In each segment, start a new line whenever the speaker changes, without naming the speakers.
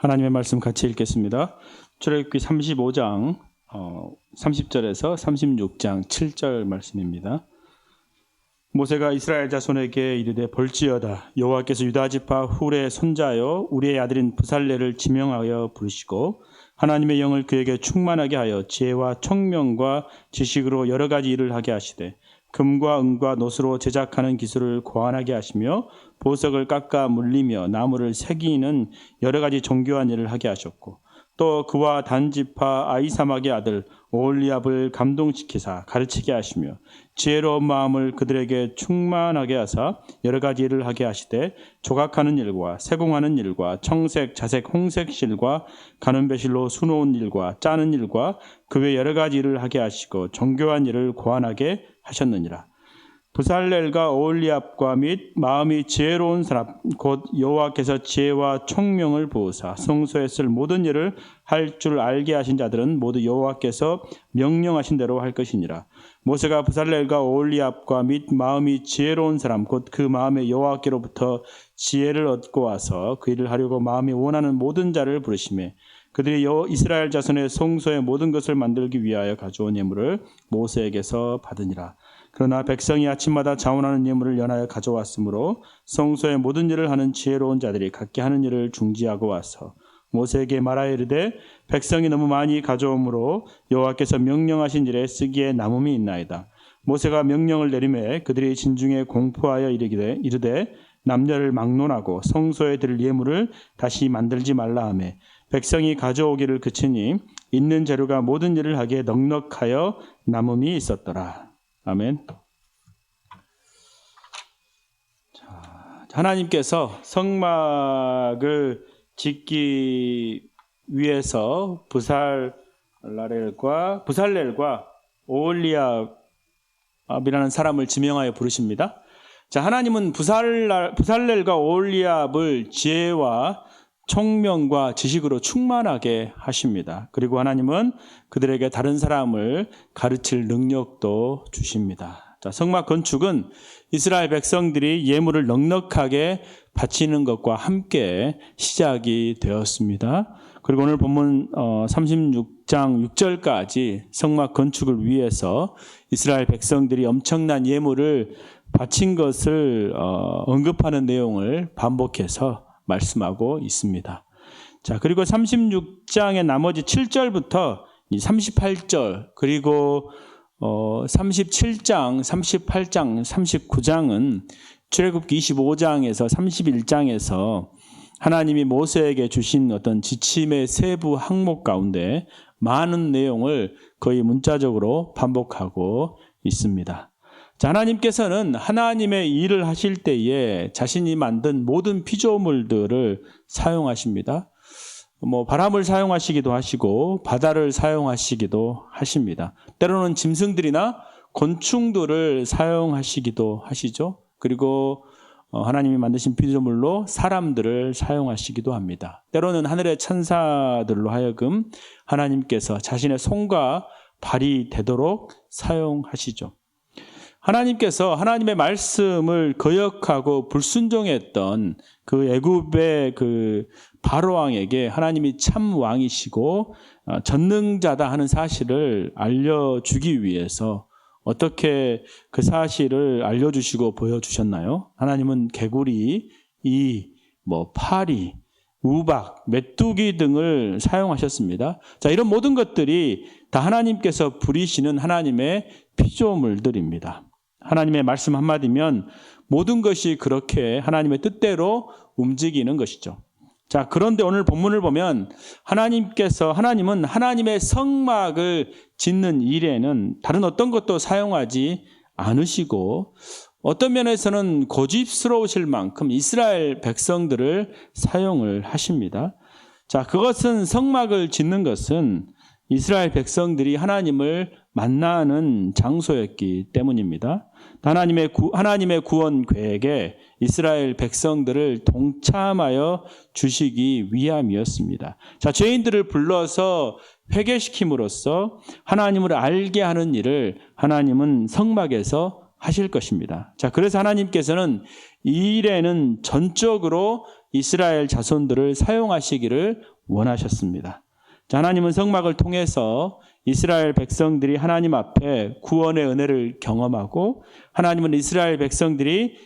하나님의 말씀 같이 읽겠습니다. 출애굽기 35장 30절에서 36장 7절 말씀입니다. 모세가 이스라엘 자손에게 이르되 볼지어다 여호와께서 유다 지파 훌의 손자여 우리의 아들인 부살레를 지명하여 부르시고 하나님의 영을 그에게 충만하게 하여 지혜와 총명과 지식으로 여러 가지 일을 하게 하시되 금과 은과 노스로 제작하는 기술을 고안하게 하시며 보석을 깎아 물리며 나무를 새기는 여러 가지 정교한 일을 하게 하셨고 또 그와 단 지파 아히사막의 아들 오홀리압을 감동시키사 가르치게 하시며 지혜로운 마음을 그들에게 충만하게 하사 여러 가지 일을 하게 하시되 조각하는 일과 세공하는 일과 청색, 자색, 홍색 실과 가는 배실로 수놓은 일과 짜는 일과 그 외 여러 가지 일을 하게 하시고 정교한 일을 고안하게 하셨느니라. 부살렐과 오홀리압과 및 마음이 지혜로운 사람 곧 여호와께서 지혜와 총명을 부으사 성소에 쓸 모든 일을 할 줄 알게 하신 자들은 모두 여호와께서 명령하신 대로 할 것이니라. 모세가 부살렐과 오홀리압과 및 마음이 지혜로운 사람 곧 그 마음에 여호와께로부터 지혜를 얻고 와서 그 일을 하려고 마음이 원하는 모든 자를 부르시매 그들이 이스라엘 자손의 성소의 모든 것을 만들기 위하여 가져온 예물을 모세에게서 받으니라. 그러나 백성이 아침마다 자원하는 예물을 연하여 가져왔으므로 성소의 모든 일을 하는 지혜로운 자들이 각기 하는 일을 중지하고 와서 모세에게 말하여 이르되 백성이 너무 많이 가져오므로 여호와께서 명령하신 일에 쓰기에 남음이 있나이다. 모세가 명령을 내리매 그들이 진중에 공포하여 이르되 남녀를 막론하고 성소에 드릴 예물을 다시 만들지 말라 하며 백성이 가져오기를 그치니 있는 재료가 모든 일을 하기에 넉넉하여 남음이 있었더라. 아멘. 자, 하나님께서 성막을 짓기 위해서 부살렐과 오홀리압이라는 사람을 지명하여 부르십니다. 자, 하나님은 부살렐과 오홀리압을 지혜와 총명과 지식으로 충만하게 하십니다. 그리고 하나님은 그들에게 다른 사람을 가르칠 능력도 주십니다. 자, 성막 건축은 이스라엘 백성들이 예물을 넉넉하게 바치는 것과 함께 시작이 되었습니다. 그리고 오늘 본문 36장 6절까지 성막 건축을 위해서 이스라엘 백성들이 엄청난 예물을 바친 것을 언급하는 내용을 반복해서 말씀하고 있습니다. 자, 그리고 36장의 나머지 7절부터 38절 그리고 37장, 38장, 39장은 출애굽기 25장에서 31장에서 하나님이 모세에게 주신 어떤 지침의 세부 항목 가운데 많은 내용을 거의 문자적으로 반복하고 있습니다. 자, 하나님께서는 하나님의 일을 하실 때에 자신이 만든 모든 피조물들을 사용하십니다. 바람을 사용하시기도 하시고 바다를 사용하시기도 하십니다. 때로는 짐승들이나 곤충들을 사용하시기도 하시죠. 그리고 하나님이 만드신 피조물로 사람들을 사용하시기도 합니다. 때로는 하늘의 천사들로 하여금 하나님께서 자신의 손과 발이 되도록 사용하시죠. 하나님께서 하나님의 말씀을 거역하고 불순종했던 그 애굽의 그 바로 왕에게 하나님이 참 왕이시고 전능자다 하는 사실을 알려주기 위해서 어떻게 그 사실을 알려주시고 보여주셨나요? 하나님은 개구리, 파리, 우박, 메뚜기 등을 사용하셨습니다. 자, 이런 모든 것들이 다 하나님께서 부리시는 하나님의 피조물들입니다. 하나님의 말씀 한마디면 모든 것이 그렇게 하나님의 뜻대로 움직이는 것이죠. 자, 그런데 오늘 본문을 보면 하나님은 하나님의 성막을 짓는 일에는 다른 어떤 것도 사용하지 않으시고 어떤 면에서는 고집스러우실 만큼 이스라엘 백성들을 사용을 하십니다. 자, 그것은 성막을 짓는 것은 이스라엘 백성들이 하나님을 만나는 장소였기 때문입니다. 하나님의 구원 계획에 이스라엘 백성들을 동참하여 주시기 위함이었습니다. 자, 죄인들을 불러서 회개시킴으로써 하나님을 알게 하는 일을 하나님은 성막에서 하실 것입니다. 자, 그래서 하나님께서는 이 일에는 전적으로 이스라엘 자손들을 사용하시기를 원하셨습니다. 자, 하나님은 성막을 통해서 이스라엘 백성들이 하나님 앞에 구원의 은혜를 경험하고 하나님은 이스라엘 백성들이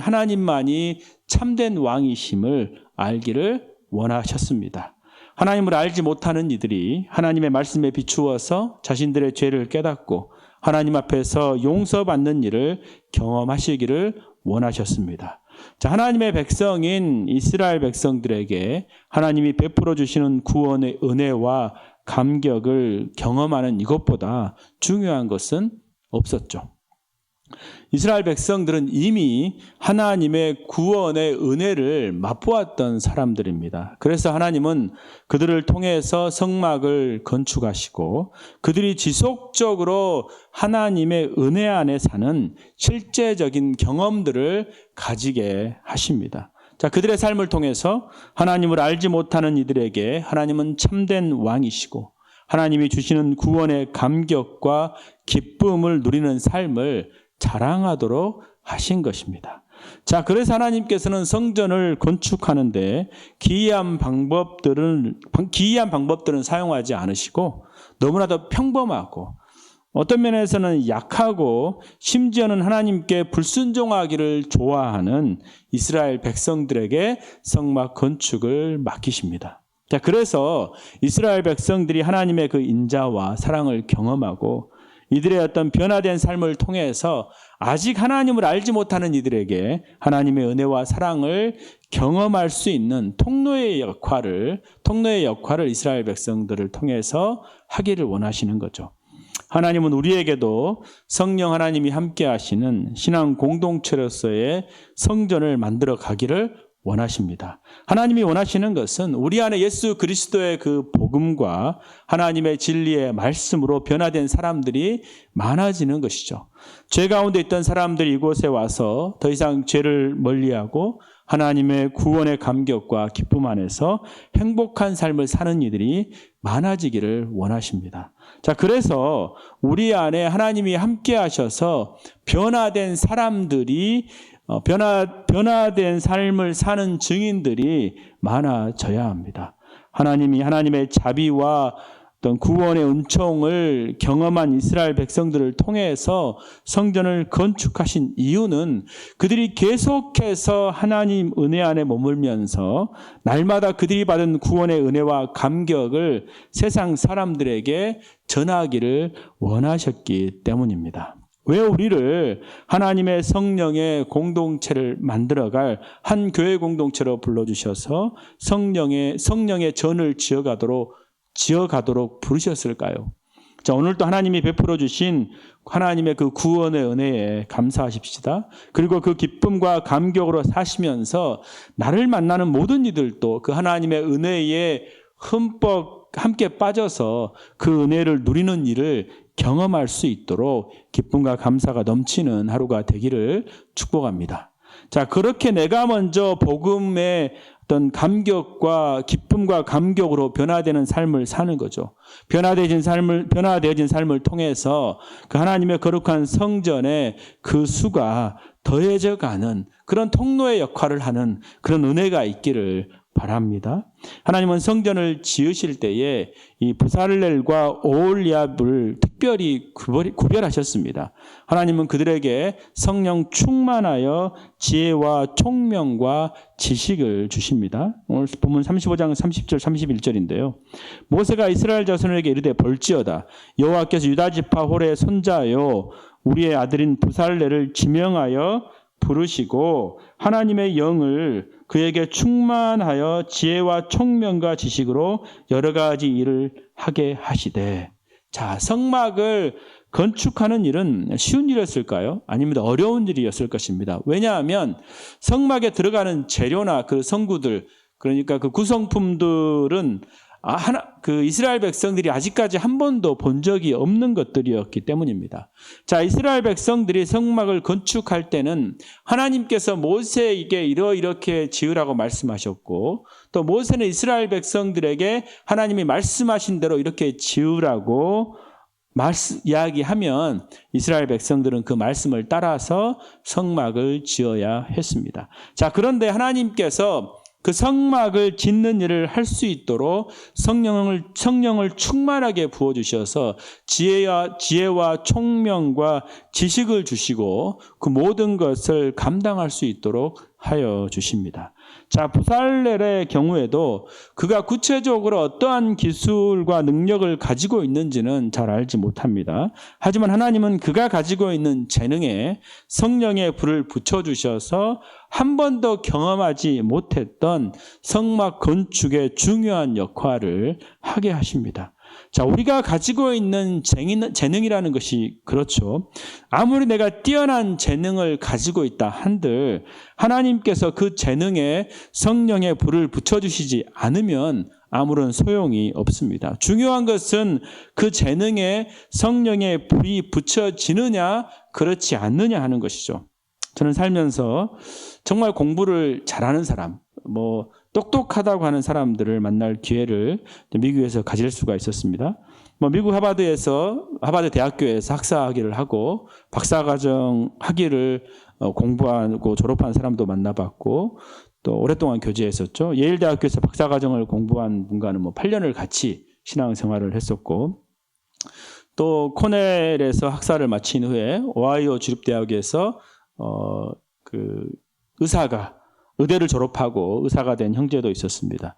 하나님만이 참된 왕이심을 알기를 원하셨습니다. 하나님을 알지 못하는 이들이 하나님의 말씀에 비추어서 자신들의 죄를 깨닫고 하나님 앞에서 용서받는 일을 경험하시기를 원하셨습니다. 자, 하나님의 백성인 이스라엘 백성들에게 하나님이 베풀어 주시는 구원의 은혜와 감격을 경험하는 이것보다 중요한 것은 없었죠. 이스라엘 백성들은 이미 하나님의 구원의 은혜를 맛보았던 사람들입니다. 그래서 하나님은 그들을 통해서 성막을 건축하시고 그들이 지속적으로 하나님의 은혜 안에 사는 실제적인 경험들을 가지게 하십니다. 자, 그들의 삶을 통해서 하나님을 알지 못하는 이들에게 하나님은 참된 왕이시고 하나님이 주시는 구원의 감격과 기쁨을 누리는 삶을 자랑하도록 하신 것입니다. 자, 그래서 하나님께서는 성전을 건축하는데 기이한 방법들은 사용하지 않으시고 너무나도 평범하고 어떤 면에서는 약하고 심지어는 하나님께 불순종하기를 좋아하는 이스라엘 백성들에게 성막 건축을 맡기십니다. 자, 그래서 이스라엘 백성들이 하나님의 그 인자와 사랑을 경험하고 이들의 어떤 변화된 삶을 통해서 아직 하나님을 알지 못하는 이들에게 하나님의 은혜와 사랑을 경험할 수 있는 통로의 역할을 이스라엘 백성들을 통해서 하기를 원하시는 거죠. 하나님은 우리에게도 성령 하나님이 함께 하시는 신앙 공동체로서의 성전을 만들어 가기를 원하십니다. 하나님이 원하시는 것은 우리 안에 예수 그리스도의 그 복음과 하나님의 진리의 말씀으로 변화된 사람들이 많아지는 것이죠. 죄 가운데 있던 사람들이 이곳에 와서 더 이상 죄를 멀리하고 하나님의 구원의 감격과 기쁨 안에서 행복한 삶을 사는 이들이 많아지기를 원하십니다. 자, 그래서 우리 안에 하나님이 함께 하셔서 변화된 사람들이 변화된 삶을 사는 증인들이 많아져야 합니다. 하나님이 하나님의 자비와 어떤 구원의 은총을 경험한 이스라엘 백성들을 통해서 성전을 건축하신 이유는 그들이 계속해서 하나님 은혜 안에 머물면서 날마다 그들이 받은 구원의 은혜와 감격을 세상 사람들에게 전하기를 원하셨기 때문입니다. 왜 우리를 하나님의 성령의 공동체를 만들어갈 한 교회 공동체로 불러주셔서 성령의 전을 지어가도록 부르셨을까요? 자, 오늘도 하나님이 베풀어 주신 하나님의 그 구원의 은혜에 감사하십시다. 그리고 그 기쁨과 감격으로 사시면서 나를 만나는 모든 이들도 그 하나님의 은혜에 흠뻑 함께 빠져서 그 은혜를 누리는 일을 경험할 수 있도록 기쁨과 감사가 넘치는 하루가 되기를 축복합니다. 자, 그렇게 내가 먼저 복음의 어떤 감격과 기쁨과 감격으로 변화되는 삶을 사는 거죠. 변화되어진 삶을 통해서 그 하나님의 거룩한 성전에 그 수가 더해져 가는 그런 통로의 역할을 하는 그런 은혜가 있기를 바랍니다. 하나님은 성전을 지으실 때에 이 부살렐과 오홀리압을 특별히 구별하셨습니다. 하나님은 그들에게 성령 충만하여 지혜와 총명과 지식을 주십니다. 오늘 본문 35장 30절 31절인데요. 모세가 이스라엘 자손에게 이르되 볼지어다 여호와께서 유다 지파 홀의 손자요 우리의 아들인 부살렐을 지명하여 부르시고 하나님의 영을 그에게 충만하여 지혜와 총명과 지식으로 여러 가지 일을 하게 하시되. 자, 성막을 건축하는 일은 쉬운 일이었을까요? 아닙니다. 어려운 일이었을 것입니다. 왜냐하면 성막에 들어가는 재료나 그 성구들, 그러니까 그 구성품들은 그 이스라엘 백성들이 아직까지 한 번도 본 적이 없는 것들이었기 때문입니다. 자, 이스라엘 백성들이 성막을 건축할 때는 하나님께서 모세에게 이렇게 지으라고 말씀하셨고 또 모세는 이스라엘 백성들에게 하나님이 말씀하신 대로 이렇게 지으라고 이야기하면 이스라엘 백성들은 그 말씀을 따라서 성막을 지어야 했습니다. 자, 그런데 하나님께서 그 성막을 짓는 일을 할 수 있도록 성령을 충만하게 부어주셔서 지혜와 총명과 지식을 주시고 그 모든 것을 감당할 수 있도록 하여 주십니다. 자, 부살렐의 경우에도 그가 구체적으로 어떠한 기술과 능력을 가지고 있는지는 잘 알지 못합니다. 하지만 하나님은 그가 가지고 있는 재능에 성령의 불을 붙여주셔서 한 번도 경험하지 못했던 성막 건축의 중요한 역할을 하게 하십니다. 자, 우리가 가지고 있는 재능이라는 것이 그렇죠. 아무리 내가 뛰어난 재능을 가지고 있다 한들 하나님께서 그 재능에 성령의 불을 붙여주시지 않으면 아무런 소용이 없습니다. 중요한 것은 그 재능에 성령의 불이 붙여지느냐 그렇지 않느냐 하는 것이죠. 저는 살면서 정말 공부를 잘하는 사람, 똑똑하다고 하는 사람들을 만날 기회를 미국에서 가질 수가 있었습니다. 미국 하버드 대학교에서 학사학위를 하고 박사과정 학위를 공부하고 졸업한 사람도 만나봤고 또 오랫동안 교제했었죠. 예일대학교에서 박사과정을 공부한 분과는 8년을 같이 신앙생활을 했었고 또 코넬에서 학사를 마친 후에 오하이오 주립대학에서 의대를 졸업하고 의사가 된 형제도 있었습니다.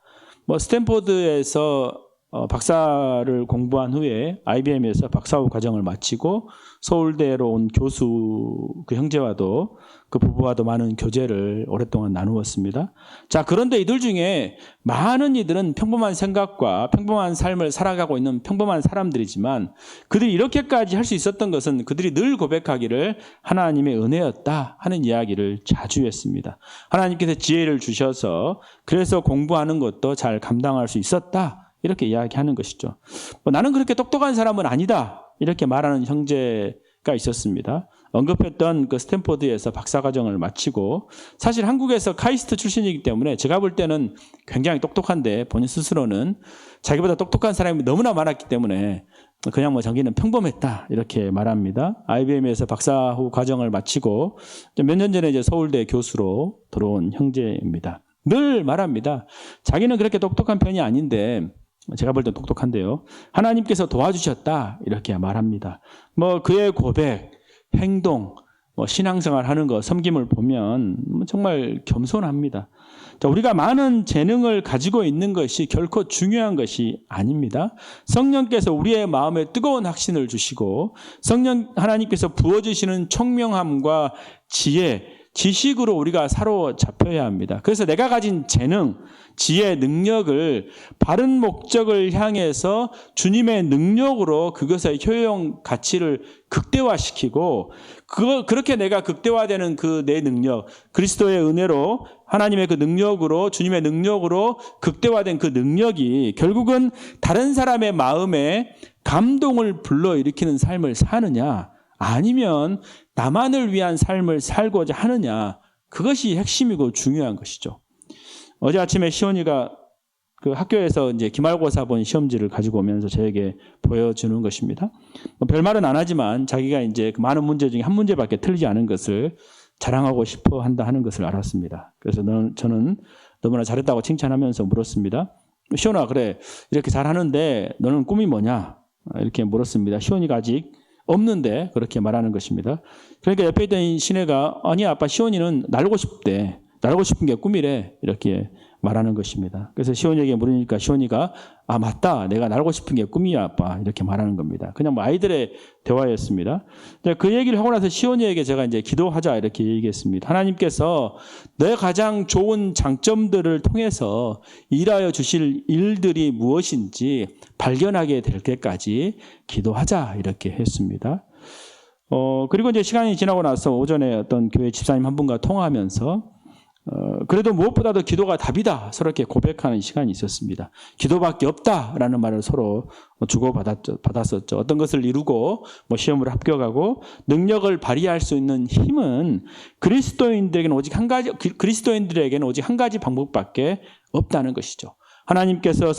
스탠포드에서 박사를 공부한 후에 IBM에서 박사후 과정을 마치고 서울대로 온 교수 그 형제와도 그 부부와도 많은 교제를 오랫동안 나누었습니다. 자, 그런데 이들 중에 많은 이들은 평범한 생각과 평범한 삶을 살아가고 있는 평범한 사람들이지만 그들이 이렇게까지 할 수 있었던 것은 그들이 늘 고백하기를 하나님의 은혜였다 하는 이야기를 자주 했습니다. 하나님께서 지혜를 주셔서 그래서 공부하는 것도 잘 감당할 수 있었다. 이렇게 이야기하는 것이죠. 나는 그렇게 똑똑한 사람은 아니다. 이렇게 말하는 형제가 있었습니다. 언급했던 그 스탠포드에서 박사과정을 마치고 사실 한국에서 카이스트 출신이기 때문에 제가 볼 때는 굉장히 똑똑한데 본인 스스로는 자기보다 똑똑한 사람이 너무나 많았기 때문에 그냥 자기는 평범했다 이렇게 말합니다. IBM에서 박사 후 과정을 마치고 몇 년 전에 이제 서울대 교수로 들어온 형제입니다. 늘 말합니다. 자기는 그렇게 똑똑한 편이 아닌데 제가 볼 땐 똑똑한데요. 하나님께서 도와주셨다 이렇게 말합니다. 그의 고백, 행동, 신앙생활 하는 거, 섬김을 보면 정말 겸손합니다. 자, 우리가 많은 재능을 가지고 있는 것이 결코 중요한 것이 아닙니다. 성령께서 우리의 마음에 뜨거운 확신을 주시고 하나님께서 부어주시는 총명함과 지식으로 우리가 사로잡혀야 합니다. 그래서 내가 가진 재능, 지혜, 능력을 바른 목적을 향해서 주님의 능력으로 그것의 효용 가치를 극대화시키고 그렇게 내가 극대화되는 그 내 능력, 그리스도의 은혜로 하나님의 그 능력으로 주님의 능력으로 극대화된 그 능력이 결국은 다른 사람의 마음에 감동을 불러일으키는 삶을 사느냐 아니면 나만을 위한 삶을 살고자 하느냐 그것이 핵심이고 중요한 것이죠. 어제 아침에 시온이가 그 학교에서 이제 기말고사 본 시험지를 가지고 오면서 저에게 보여주는 것입니다. 별말은 안 하지만 자기가 이제 그 많은 문제 중에 한 문제밖에 틀리지 않은 것을 자랑하고 싶어 한다 하는 것을 알았습니다. 그래서 저는 너무나 잘했다고 칭찬하면서 물었습니다. 시온아, 그래 이렇게 잘하는데 너는 꿈이 뭐냐? 이렇게 물었습니다. 시온이가 아직 없는데 그렇게 말하는 것입니다. 그러니까 옆에 있던 시내가 아니 아빠 시온이는 날고 싶대. 날고 싶은 게 꿈이래. 이렇게 말하는 것입니다. 그래서 시온이에게 물으니까 시온이가 맞다. 내가 날고 싶은 게 꿈이야 아빠. 이렇게 말하는 겁니다. 그냥 아이들의 대화였습니다. 그 얘기를 하고 나서 시온이에게 제가 이제 기도하자 이렇게 얘기했습니다. 하나님께서 내 가장 좋은 장점들을 통해서 일하여 주실 일들이 무엇인지 발견하게 될 때까지 기도하자 이렇게 했습니다. 그리고 이제 시간이 지나고 나서 오전에 어떤 교회 집사님 한 분과 통화하면서 그래도 무엇보다도 기도가 답이다. 서로 이렇게 고백하는 시간이 있었습니다. 기도밖에 없다라는 말을 서로 주고받았었죠. 어떤 것을 이루고 시험을 합격하고 능력을 발휘할 수 있는 힘은 그리스도인들에게는 오직 한 가지 방법밖에 없다는 것이죠. 하나님께서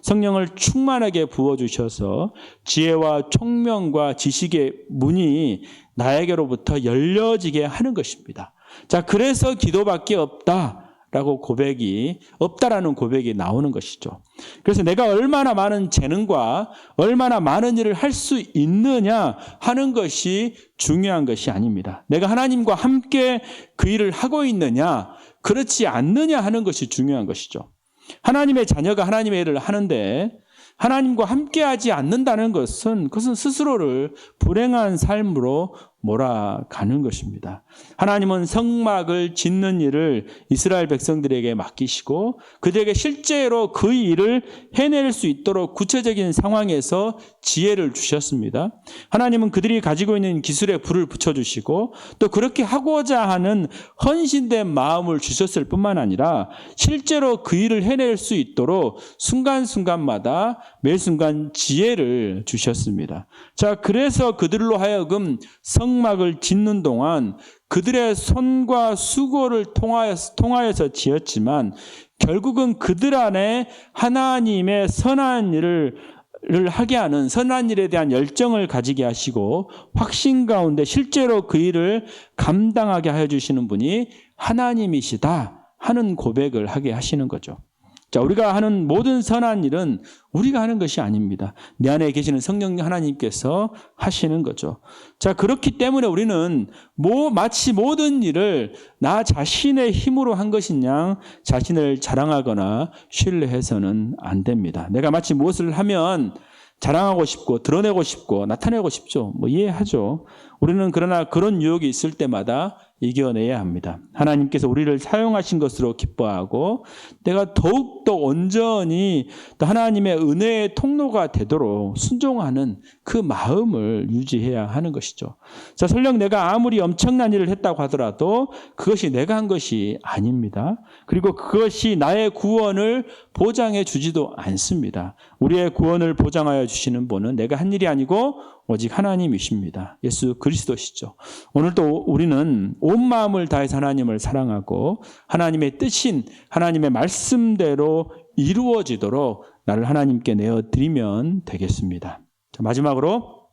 성령을 충만하게 부어주셔서 지혜와 총명과 지식의 문이 나에게로부터 열려지게 하는 것입니다. 자, 그래서 기도밖에 없다라는 고백이 나오는 것이죠. 그래서 내가 얼마나 많은 재능과 얼마나 많은 일을 할 수 있느냐 하는 것이 중요한 것이 아닙니다. 내가 하나님과 함께 그 일을 하고 있느냐, 그렇지 않느냐 하는 것이 중요한 것이죠. 하나님의 자녀가 하나님의 일을 하는데 하나님과 함께하지 않는다는 것은 그것은 스스로를 불행한 삶으로 몰아가는 것입니다. 하나님은 성막을 짓는 일을 이스라엘 백성들에게 맡기시고 그들에게 실제로 그 일을 해낼 수 있도록 구체적인 상황에서 지혜를 주셨습니다. 하나님은 그들이 가지고 있는 기술에 불을 붙여주시고 또 그렇게 하고자 하는 헌신된 마음을 주셨을 뿐만 아니라 실제로 그 일을 해낼 수 있도록 순간순간마다 매 순간 지혜를 주셨습니다. 자, 그래서 그들로 하여금 성막을 짓는 동안 그들의 손과 수고를 통하여서 지었지만 결국은 그들 안에 하나님의 선한 일을 하게 하는 선한 일에 대한 열정을 가지게 하시고 확신 가운데 실제로 그 일을 감당하게 하여 주시는 분이 하나님이시다 하는 고백을 하게 하시는 거죠. 자, 우리가 하는 모든 선한 일은 우리가 하는 것이 아닙니다. 내 안에 계시는 성령 하나님께서 하시는 거죠. 자, 그렇기 때문에 우리는 마치 모든 일을 나 자신의 힘으로 한 것이냐 자신을 자랑하거나 신뢰해서는 안 됩니다. 내가 마치 무엇을 하면 자랑하고 싶고 드러내고 싶고 나타내고 싶죠. 이해하죠. 우리는 그러나 그런 유혹이 있을 때마다 이겨내야 합니다. 하나님께서 우리를 사용하신 것으로 기뻐하고 내가 더욱더 온전히 또 하나님의 은혜의 통로가 되도록 순종하는 그 마음을 유지해야 하는 것이죠. 자, 설령 내가 아무리 엄청난 일을 했다고 하더라도 그것이 내가 한 것이 아닙니다. 그리고 그것이 나의 구원을 보장해 주지도 않습니다. 우리의 구원을 보장하여 주시는 분은 내가 한 일이 아니고 오직 하나님이십니다. 예수 그리스도시죠. 오늘도 우리는 온 마음을 다해서 하나님을 사랑하고 하나님의 뜻인 하나님의 말씀대로 이루어지도록 나를 하나님께 내어드리면 되겠습니다. 자, 마지막으로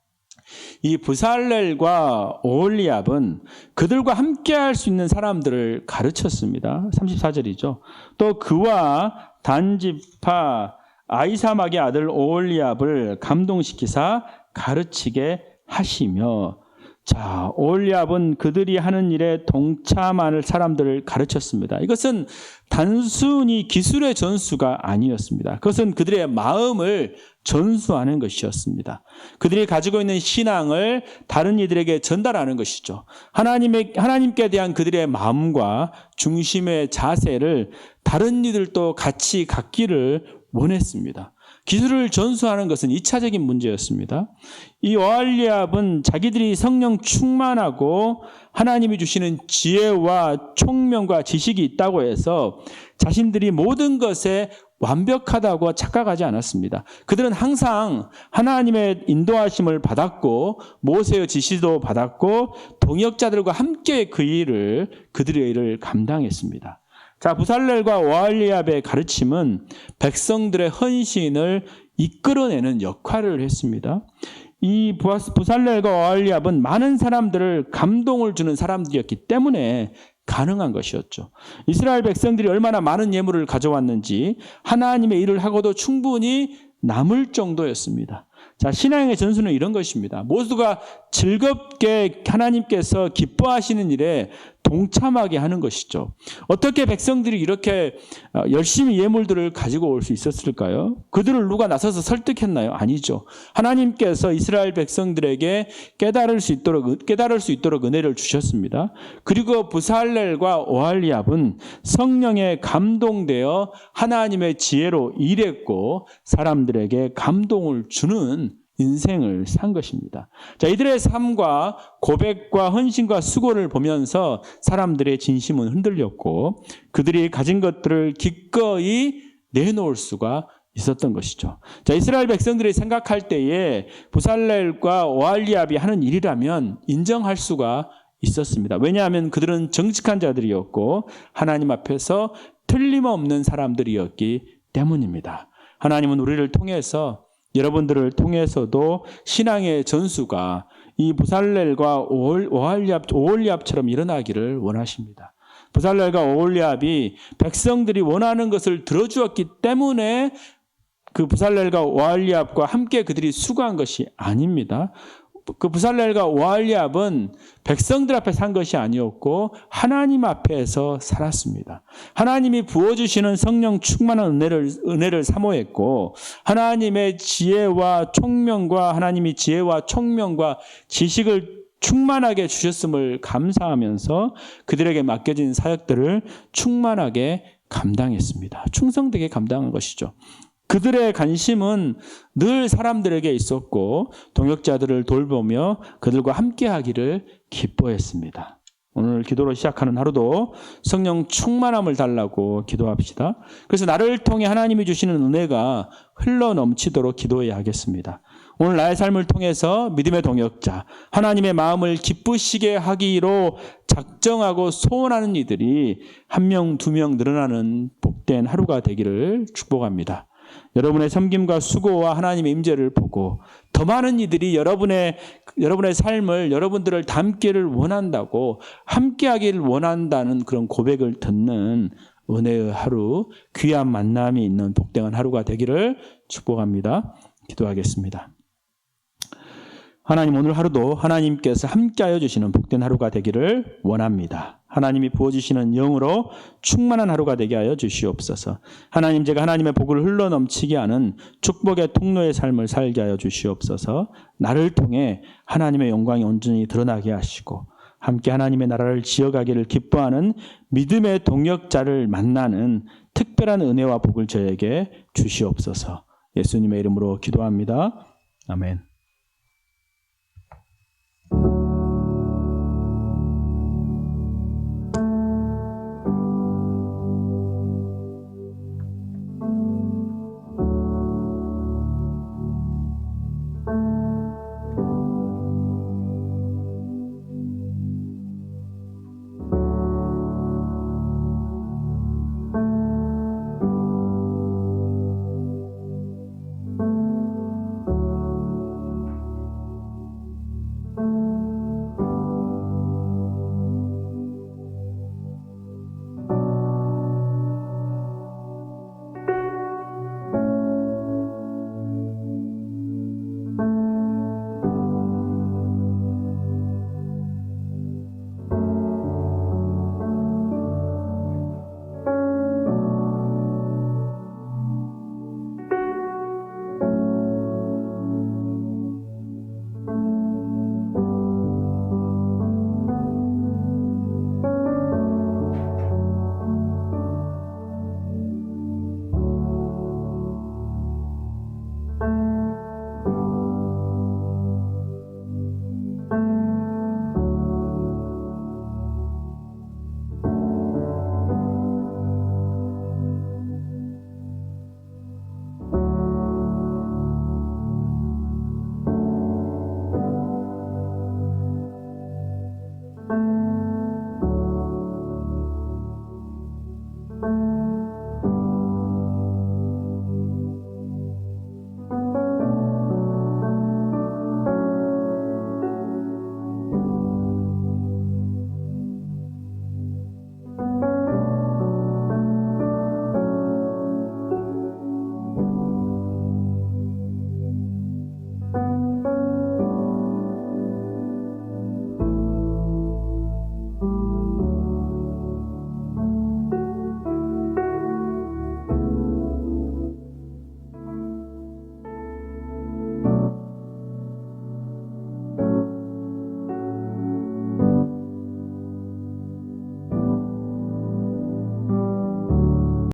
이 부살렐과 오홀리압은 그들과 함께할 수 있는 사람들을 가르쳤습니다. 34절이죠. 또 그와 단지파 아이사막의 아들 오홀리압을 감동시키사 가르치게 하시며, 자, 오홀리압은 그들이 하는 일에 동참하는 사람들을 가르쳤습니다. 이것은 단순히 기술의 전수가 아니었습니다. 그것은 그들의 마음을 전수하는 것이었습니다. 그들이 가지고 있는 신앙을 다른 이들에게 전달하는 것이죠. 하나님께 대한 그들의 마음과 중심의 자세를 다른 이들도 같이 갖기를 원했습니다. 기술을 전수하는 것은 2차적인 문제였습니다. 이 오홀리압은 자기들이 성령 충만하고 하나님이 주시는 지혜와 총명과 지식이 있다고 해서 자신들이 모든 것에 완벽하다고 착각하지 않았습니다. 그들은 항상 하나님의 인도하심을 받았고 모세의 지시도 받았고 동역자들과 함께 그들의 일을 감당했습니다. 자, 부살렐과 오홀리압의 가르침은 백성들의 헌신을 이끌어내는 역할을 했습니다. 이 부살렐과 오홀리압은 많은 사람들을 감동을 주는 사람들이었기 때문에 가능한 것이었죠. 이스라엘 백성들이 얼마나 많은 예물을 가져왔는지 하나님의 일을 하고도 충분히 남을 정도였습니다. 자, 신앙의 전수는 이런 것입니다. 모두가 즐겁게 하나님께서 기뻐하시는 일에 동참하게 하는 것이죠. 어떻게 백성들이 이렇게 열심히 예물들을 가지고 올 수 있었을까요? 그들을 누가 나서서 설득했나요? 아니죠. 하나님께서 이스라엘 백성들에게 깨달을 수 있도록 은혜를 주셨습니다. 그리고 부살렐과 오홀리압은 성령에 감동되어 하나님의 지혜로 일했고 사람들에게 감동을 주는 인생을 산 것입니다. 자, 이들의 삶과 고백과 헌신과 수고를 보면서 사람들의 진심은 흔들렸고 그들이 가진 것들을 기꺼이 내놓을 수가 있었던 것이죠. 자, 이스라엘 백성들이 생각할 때에 부살렐과 오홀리압이 하는 일이라면 인정할 수가 있었습니다. 왜냐하면 그들은 정직한 자들이었고 하나님 앞에서 틀림없는 사람들이었기 때문입니다. 하나님은 우리를 통해서 여러분들을 통해서도 신앙의 전수가 이 부살렐과 오홀리압처럼 일어나기를 원하십니다. 부살렐과 오홀리압이 백성들이 원하는 것을 들어주었기 때문에 그 부살렐과 오홀리압과 함께 그들이 수고한 것이 아닙니다. 그 부살렐과 오홀리압은 백성들 앞에 산 것이 아니었고 하나님 앞에서 살았습니다. 하나님이 부어주시는 성령 충만한 은혜를 사모했고 하나님의 지혜와 총명과 하나님이 지혜와 총명과 지식을 충만하게 주셨음을 감사하면서 그들에게 맡겨진 사역들을 충만하게 감당했습니다. 충성되게 감당한 것이죠. 그들의 관심은 늘 사람들에게 있었고 동역자들을 돌보며 그들과 함께하기를 기뻐했습니다. 오늘 기도로 시작하는 하루도 성령 충만함을 달라고 기도합시다. 그래서 나를 통해 하나님이 주시는 은혜가 흘러 넘치도록 기도해야 하겠습니다. 오늘 나의 삶을 통해서 믿음의 동역자, 하나님의 마음을 기쁘시게 하기로 작정하고 소원하는 이들이 1명, 2명 늘어나는 복된 하루가 되기를 축복합니다. 여러분의 섬김과 수고와 하나님의 임재를 보고 더 많은 이들이 여러분의 삶을 여러분들을 닮기를 원한다고 함께하기를 원한다는 그런 고백을 듣는 은혜의 하루, 귀한 만남이 있는 복된 하루가 되기를 축복합니다. 기도하겠습니다. 하나님, 오늘 하루도 하나님께서 함께하여 주시는 복된 하루가 되기를 원합니다. 하나님이 부어주시는 영으로 충만한 하루가 되게 하여 주시옵소서. 하나님, 제가 하나님의 복을 흘러넘치게 하는 축복의 통로의 삶을 살게 하여 주시옵소서. 나를 통해 하나님의 영광이 온전히 드러나게 하시고 함께 하나님의 나라를 지어가기를 기뻐하는 믿음의 동역자를 만나는 특별한 은혜와 복을 저에게 주시옵소서. 예수님의 이름으로 기도합니다. 아멘.